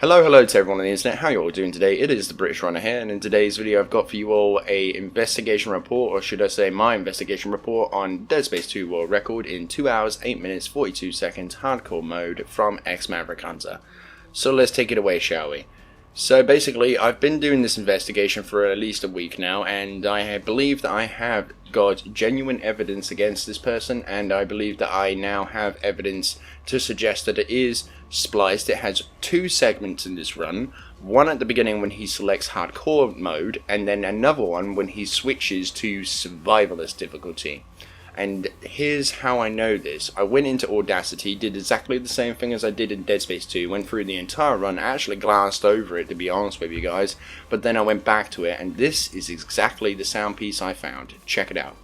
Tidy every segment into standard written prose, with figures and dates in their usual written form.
Hello to everyone on the internet, how you all doing today? It is TheBritishRunner here, and in today's video I've got for you all a investigation report, or should I say my investigation report on Dead Space 2 world record in 2 hours, 8 minutes, 42 seconds hardcore mode from MaverickHunter. So let's take it away, shall we? So basically, I've been doing this investigation for at least a week now, and I believe that I have got genuine evidence against this person, and I believe that I now have evidence to suggest that it is spliced. It has two segments in this run, one at the beginning when he selects hardcore mode, and then another one when he switches to survivalist difficulty. And here's how I know this. I went into Audacity, did exactly the same thing as I did in Dead Space 2, went through the entire run, actually glanced over it to be honest with you guys, but then I went back to it, and this is exactly the sound piece I found. Check it out.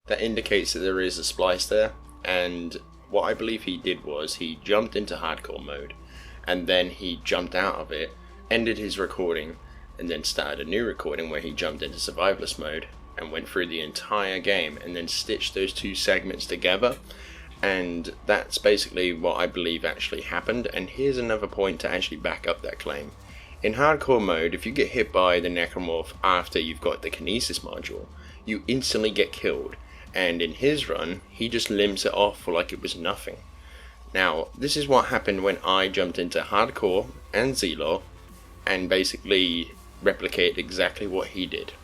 That indicates that there is a splice there, and what I believe he did was he jumped into hardcore mode, and then he jumped out of it, ended his recording, and then started a new recording where he jumped into survivalist mode and went through the entire game and then stitched those two segments together. And that's basically what I believe actually happened. And here's another point to actually back up that claim. In hardcore mode, if you get hit by the necromorph after you've got the Kinesis module, you instantly get killed. And in his run, he just limps it off like it was nothing. Now, this is what happened when I jumped into hardcore and Zelo and basically replicated exactly what he did.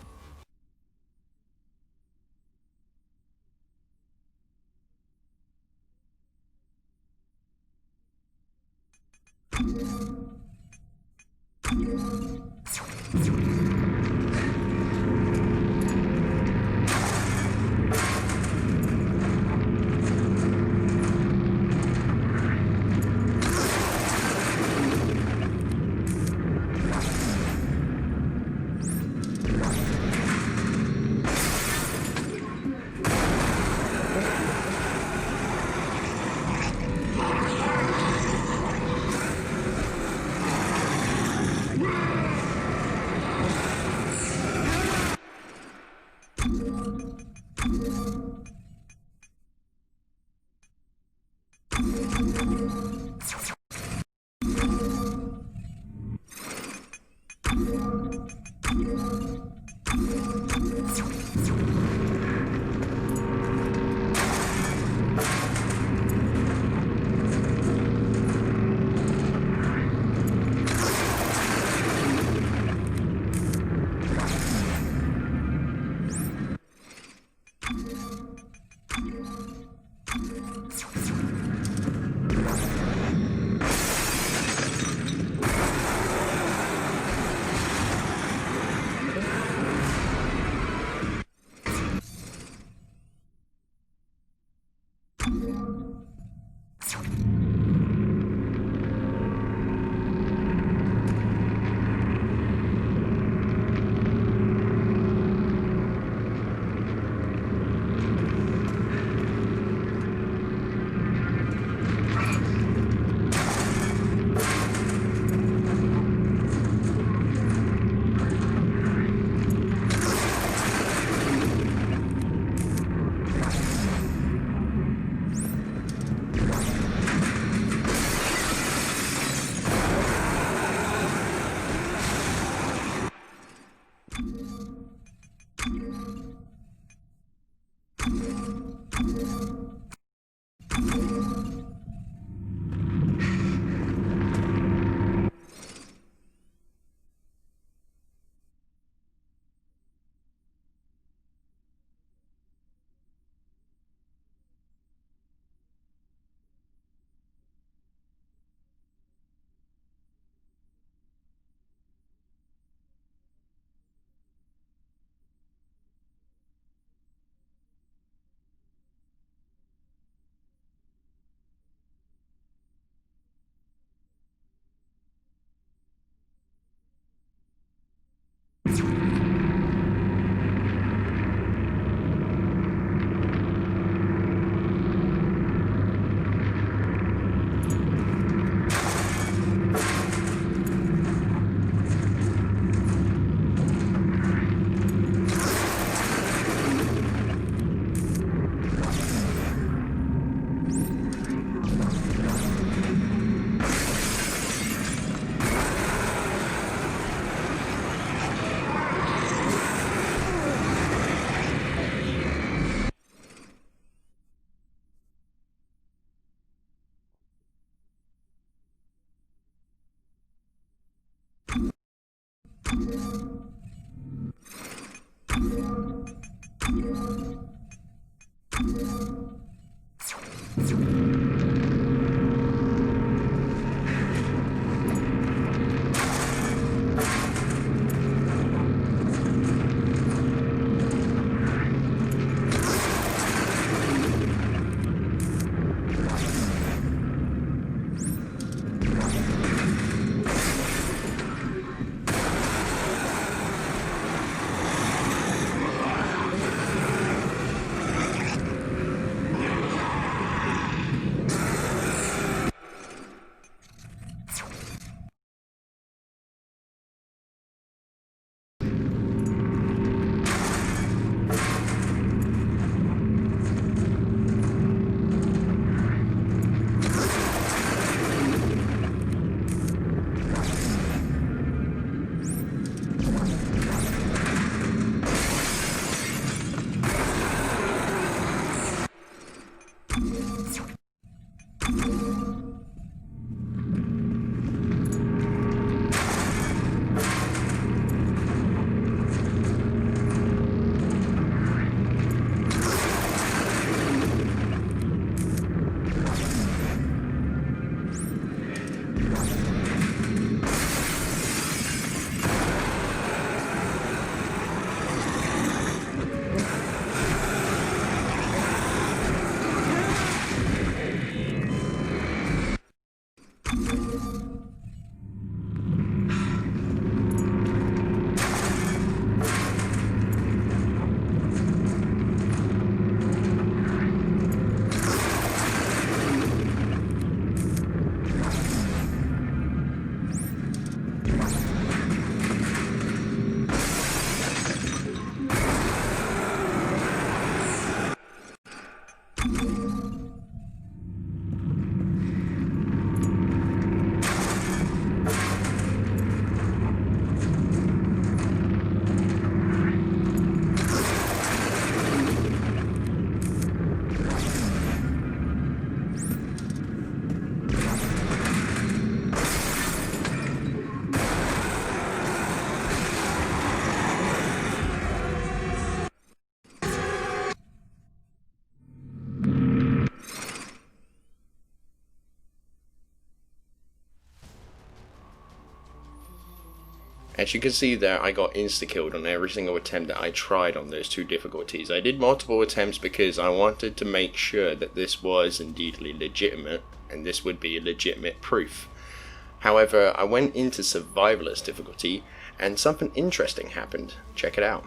As you can see there, I got insta-killed on every single attempt that I tried on those two difficulties. I did multiple attempts because I wanted to make sure that this was indeed legitimate, and this would be a legitimate proof. However, I went into survivalist difficulty, and something interesting happened. Check it out.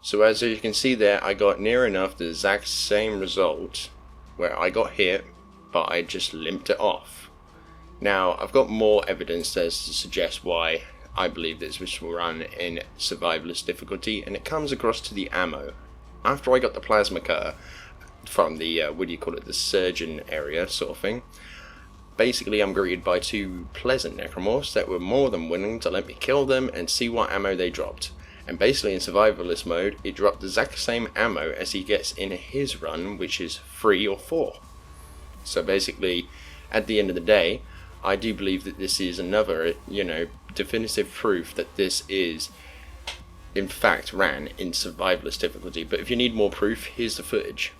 So as you can see there, I got near enough the exact same result where I got hit, but I just limped it off. Now, I've got more evidence to suggest why I believe this was run in survivalist difficulty, and it comes across to the ammo. After I got the plasma cutter from the, the surgeon area sort of thing, basically I'm greeted by two pleasant necromorphs that were more than willing to let me kill them and see what ammo they dropped. And basically in survivalist mode, it dropped the exact same ammo as he gets in his run, which is 3 or 4. So basically, at the end of the day, I do believe that this is another, definitive proof that this is, in fact, ran in survivalist difficulty. But if you need more proof, here's the footage.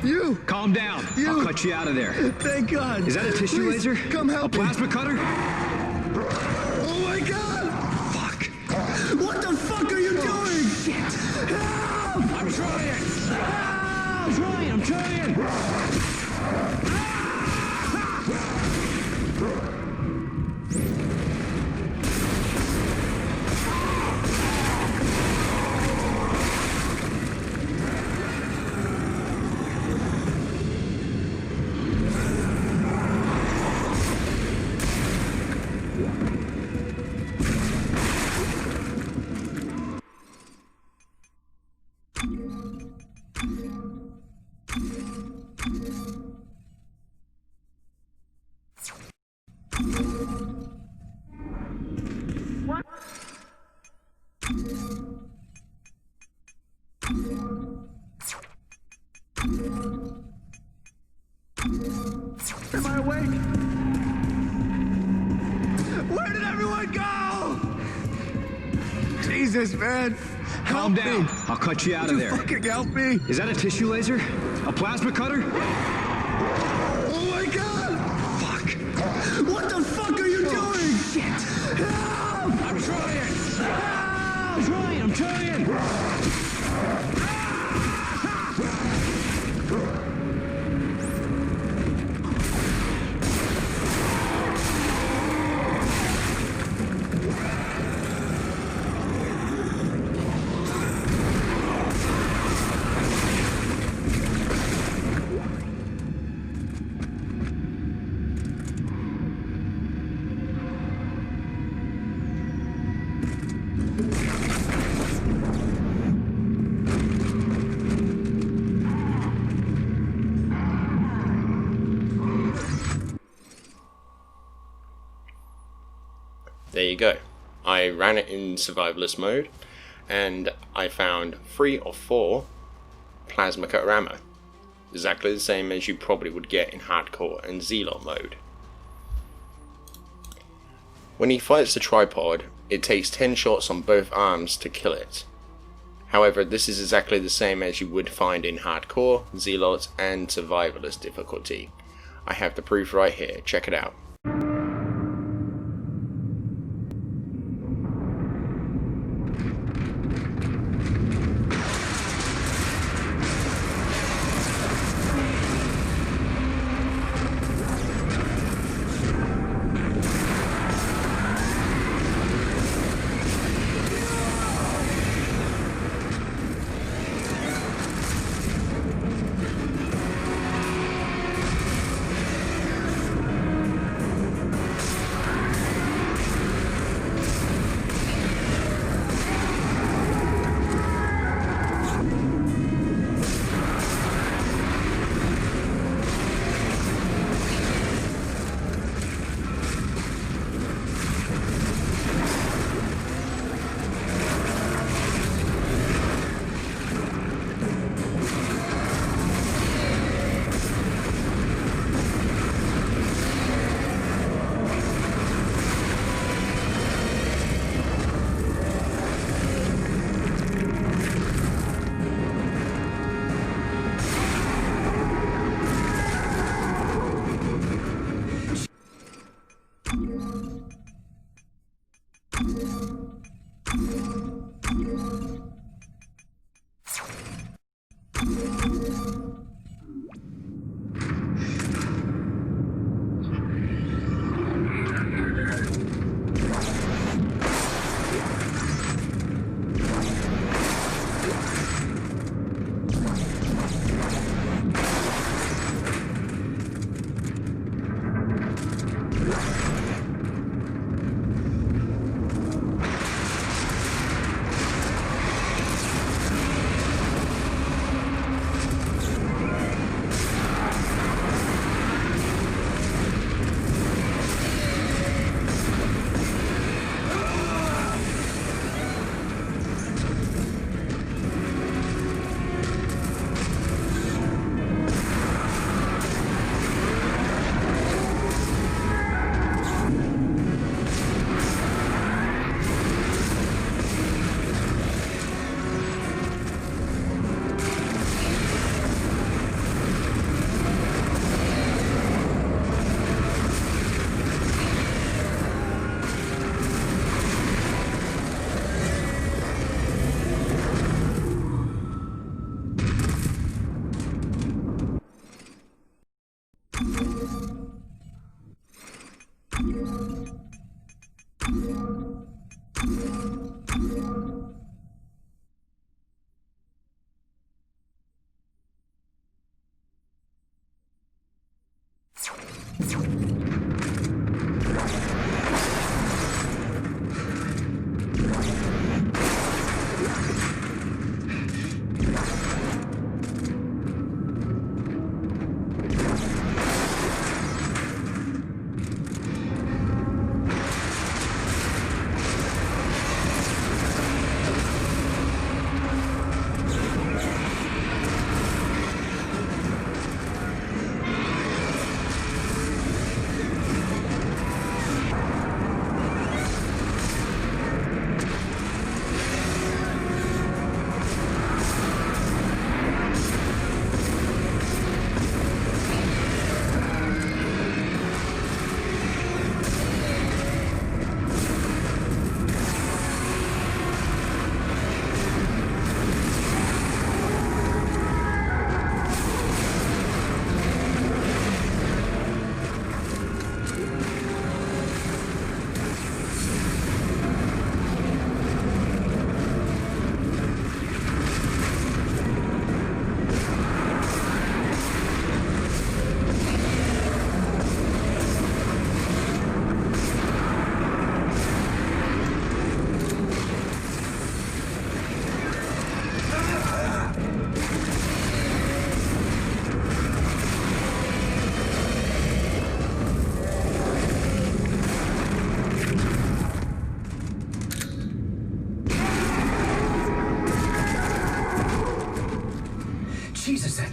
You! Calm down. You. I'll cut you out of there. Thank God! Is that a tissue Please, laser? Come help A plasma cutter? Oh my God! Fuck. What the fuck are you doing? Shit. Help! I'm trying. Help! I'm trying. What? Am I awake? Where did everyone go? Jesus, man. Calm Help down. me. I'll cut you out Would of you there. fucking help me? Is that a tissue laser? A plasma cutter? Oh my God! Fuck. What the fuck are you doing? Shit. Help! I'm trying. Help! I'm trying. There you go. I ran it in survivalist mode, and I found 3 or 4 plasma cutter ammo. Exactly the same as you probably would get in hardcore and zealot mode. When he fights the tripod, it takes 10 shots on both arms to kill it. However, this is exactly the same as you would find in hardcore, zealot, and survivalist difficulty. I have the proof right here, check it out.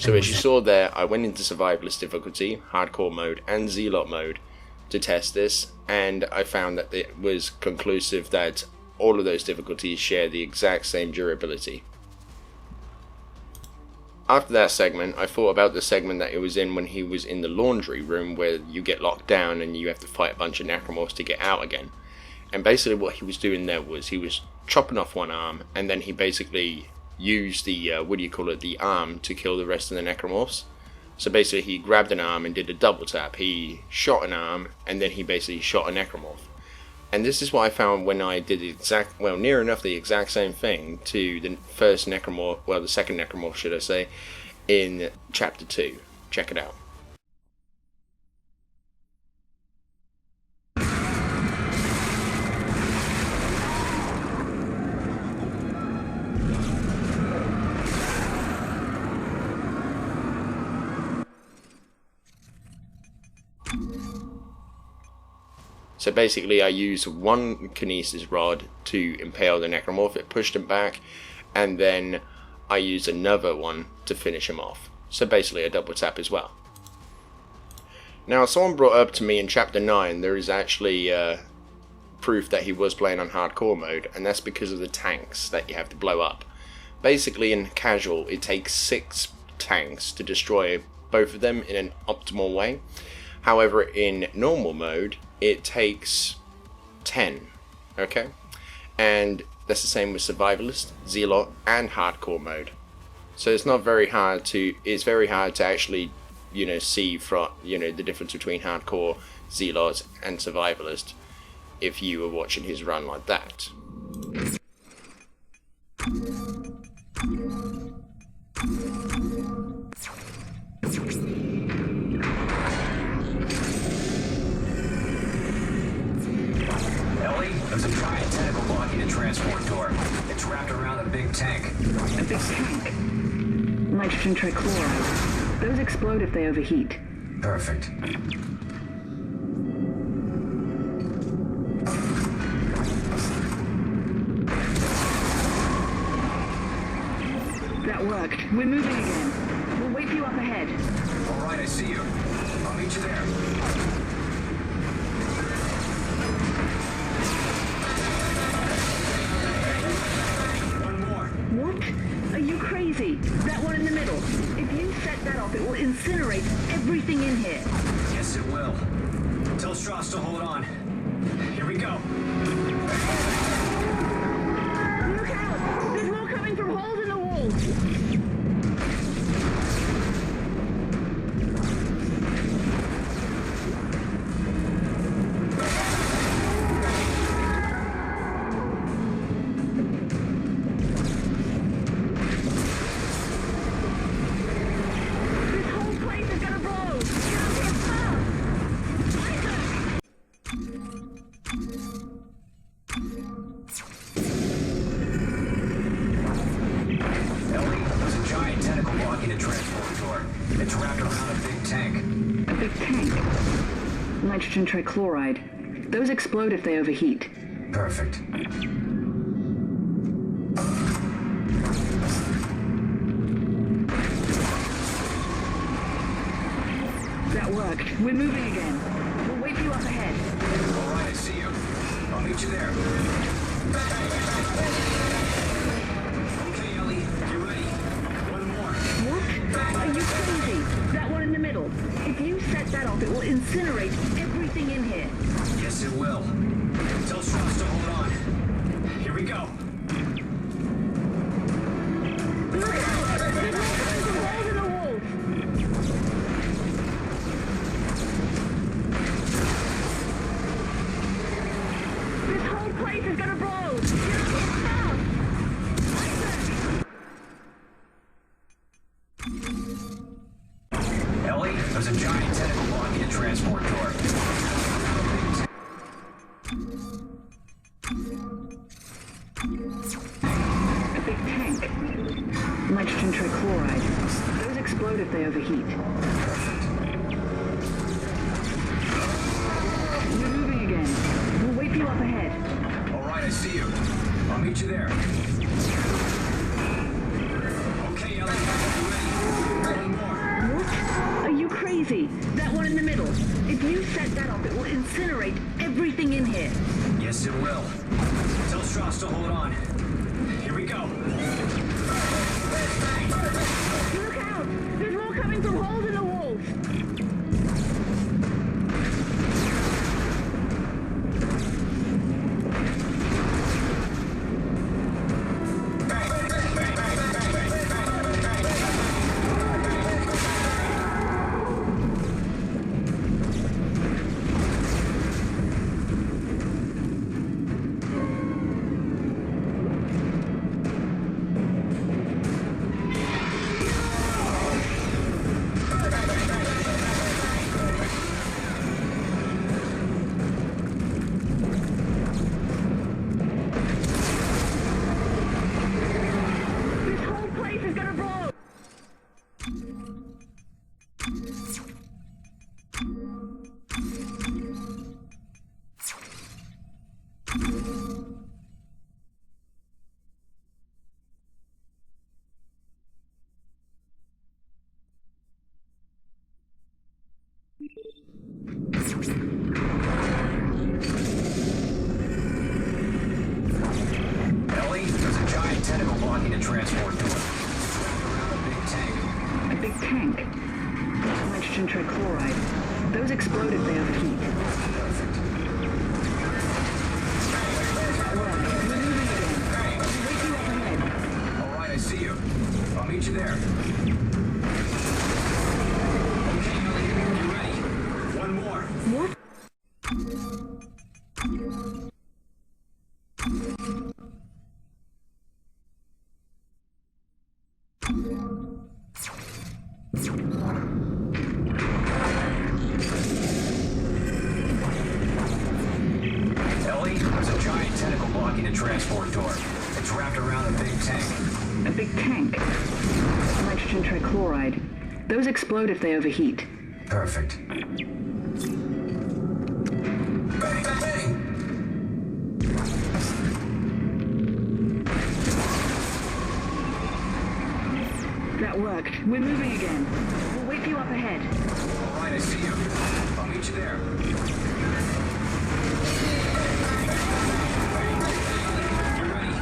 So as you saw there, I went into survivalist difficulty, hardcore mode and zealot mode to test this, and I found that it was conclusive that all of those difficulties share the exact same durability. After that segment, I thought about the segment that it was in when he was in the laundry room, where you get locked down and you have to fight a bunch of necromorphs to get out again. And basically what he was doing there was he was chopping off one arm, and then he basically used the, the arm to kill the rest of the necromorphs. So basically he grabbed an arm and did a double tap. He shot an arm, and then he basically shot a necromorph. And this is what I found when I did near enough the exact same thing to the first necromorph, the second necromorph should I say, in chapter 2. Check it out. So basically I used one Kinesis rod to impale the necromorph, it pushed him back, and then I used another one to finish him off. So basically a double tap as well. Now someone brought up to me in chapter 9 there is actually proof that he was playing on hardcore mode, and that's because of the tanks that you have to blow up. Basically in casual it takes 6 tanks to destroy both of them in an optimal way. However, in normal mode, it takes 10, okay? And that's the same with survivalist, zealot, and hardcore mode. So it's very hard to actually, see from, the difference between hardcore, zealot, and survivalist if you were watching his run like that. There's a giant tentacle blocking the transport door. It's wrapped around a big tank. A big tank? Nitrogen trichloride. Those explode if they overheat. Perfect. That worked. We're moving again. We'll wait for you up ahead. All right, I see you. I'll meet you there. Are you crazy? That one in the middle. If you set that off, it will incinerate everything in here. Yes, it will. Tell Strauss to hold on. Here we go. Look out! There's more coming from holes in the walls. big tank. Nitrogen trichloride. Those explode if they overheat. Perfect. That worked. We're moving again. We'll wait for you up ahead. All right, I see you. I'll meet you there. Okay, Ellie, you ready? One more. What? Are you crazy? That one in the middle. If you set that off, it will incinerate everything in here. Yes, it will. Tell Strauss to hold on. Here we go. Look out! There's more coming from holes in the walls! This whole place is gonna blow! Get fast! Ellie, there's a giant tentacle blocking a transport door. A big tank. Nitrogen trichloride. Those explode if they overheat. We're moving again. We'll wait for you up ahead. All right, I see you. I'll meet you there. Okay, Ellie, you ready? One more. What? Are you crazy? That one in the middle. If you set that off, it will incinerate everything in here. Yes, it will. Tell Strauss to hold on. Here we go. Look out! There's more coming from holes in the walls! This whole place is gonna blow! Ellie, there's a giant tentacle blocking a transport door. Around a big tank. A big tank. Nitrogen trichloride. Those explode if they overheat. Perfect. We're moving again. We'll wait for you up ahead. All right, I see you. I'll meet you there. Okay, Ellie, you ready? One more. What? Ellie, there's a giant tentacle blocking a transport door. It's wrapped around a big tank. A big tank. Nitrogen trichloride. Those explode if they overheat. Perfect. Bang, bang, bang! That worked. We're moving again. We'll wait for you up ahead. All right, I see you. I'll meet you there. You ready?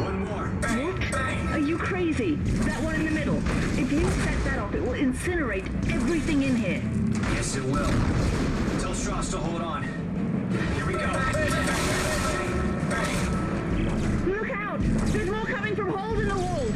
One more. Bang, bang! Are you crazy? That one in the middle. If you set that off, it will incinerate everything in here. Yes, it will. Tell Strauss to hold on. Here we go. Look out! There's more coming from holes in the walls!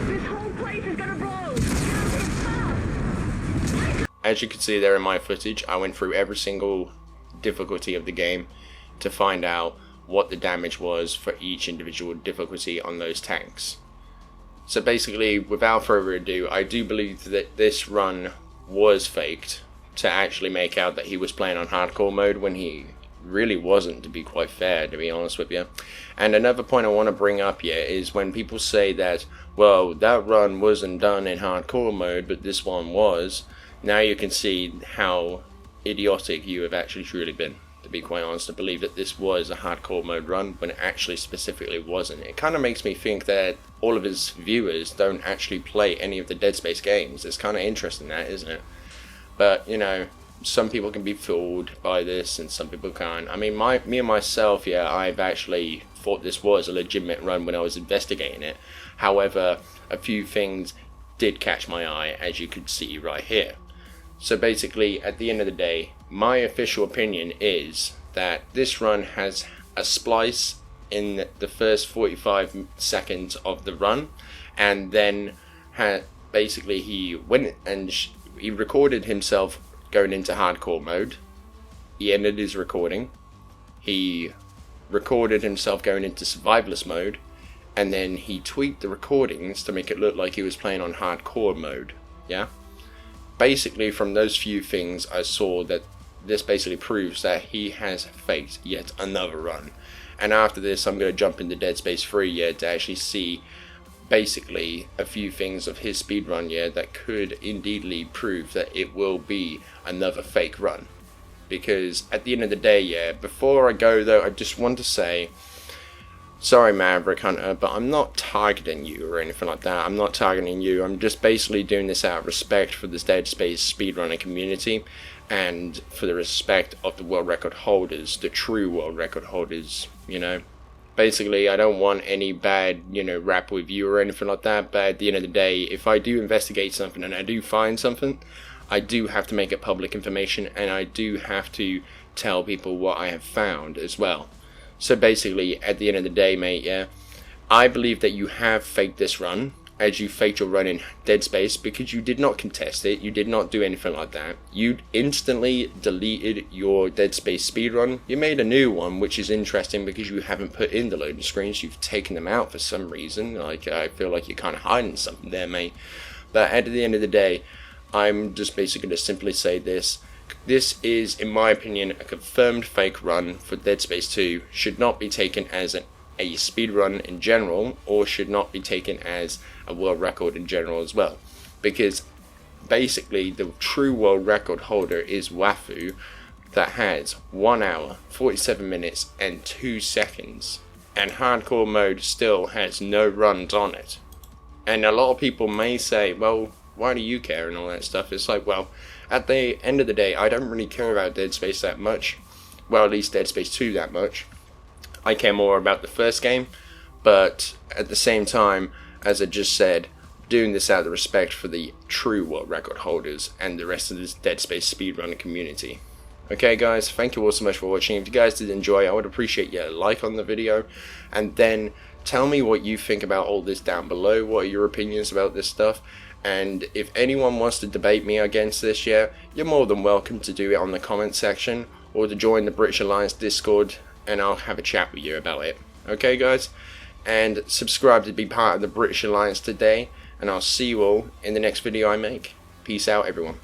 This whole place is gonna blow! Fast! As you can see there in my footage, I went through every single difficulty of the game to find out what the damage was for each individual difficulty on those tanks. So basically, without further ado, I do believe that this run was faked to actually make out that he was playing on hardcore mode when he really wasn't, to be quite fair, to be honest with you. And another point I want to bring up here is when people say that, well, that run wasn't done in hardcore mode, but this one was. Now you can see how idiotic you have actually truly been, to be quite honest, to believe that this was a hardcore mode run when it actually specifically wasn't. It kind of makes me think that all of his viewers don't actually play any of the Dead Space games. It's kind of interesting, that, isn't it? But, you know, some people can be fooled by this and some people can't. I mean, me and myself, yeah, I've actually thought this was a legitimate run when I was investigating it. However, a few things did catch my eye, as you could see right here. So basically, at the end of the day, my official opinion is that this run has a splice in the first 45 seconds of the run, and then basically he went and he recorded himself going into hardcore mode. He ended his recording. He recorded himself going into survivalist mode, and then he tweaked the recordings to make it look like he was playing on hardcore mode. Yeah? Basically, from those few things, I saw that this basically proves that he has faked yet another run. And after this, I'm going to jump into Dead Space 3 to actually see basically a few things of his speedrun that could indeedly prove that it will be another fake run. Because at the end of the day, before I go though, I just want to say, sorry MaverickHunter, but I'm not targeting you or anything like that. I'm not targeting you. I'm just basically doing this out of respect for this Dead Space speedrunning community and for the respect of the world record holders, the true world record holders, you know. Basically, I don't want any bad, rap with you or anything like that, but at the end of the day, if I do investigate something and I do find something, I do have to make it public information, and I do have to tell people what I have found as well. So basically, at the end of the day, mate, I believe that you have faked this run, as you faked your run in Dead Space, because you did not contest it, you did not do anything like that. You instantly deleted your Dead Space speedrun. You made a new one, which is interesting because you haven't put in the loading screens, you've taken them out for some reason. Like, I feel like you're kind of hiding something there, mate. But at the end of the day, I'm just basically going to simply say this. This is, in my opinion, a confirmed fake run for Dead Space 2. Should not be taken as a speedrun in general, or should not be taken as a world record in general as well. Because basically, the true world record holder is Wafu, that has 1 hour, 47 minutes, and 2 seconds. And hardcore mode still has no runs on it. And a lot of people may say, well, why do you care and all that stuff? It's like, well, at the end of the day, I don't really care about Dead Space that much. Well, at least Dead Space 2 that much. I care more about the first game, but at the same time, as I just said, doing this out of respect for the true world record holders and the rest of this Dead Space speedrunning community. Okay guys, thank you all so much for watching. If you guys did enjoy, I would appreciate a like on the video, and then tell me what you think about all this down below. What are your opinions about this stuff? And if anyone wants to debate me against this, you're more than welcome to do it on the comment section, or to join the British Alliance Discord, and I'll have a chat with you about it. Okay guys? And subscribe to be part of the British Alliance today, and I'll see you all in the next video I make. Peace out everyone.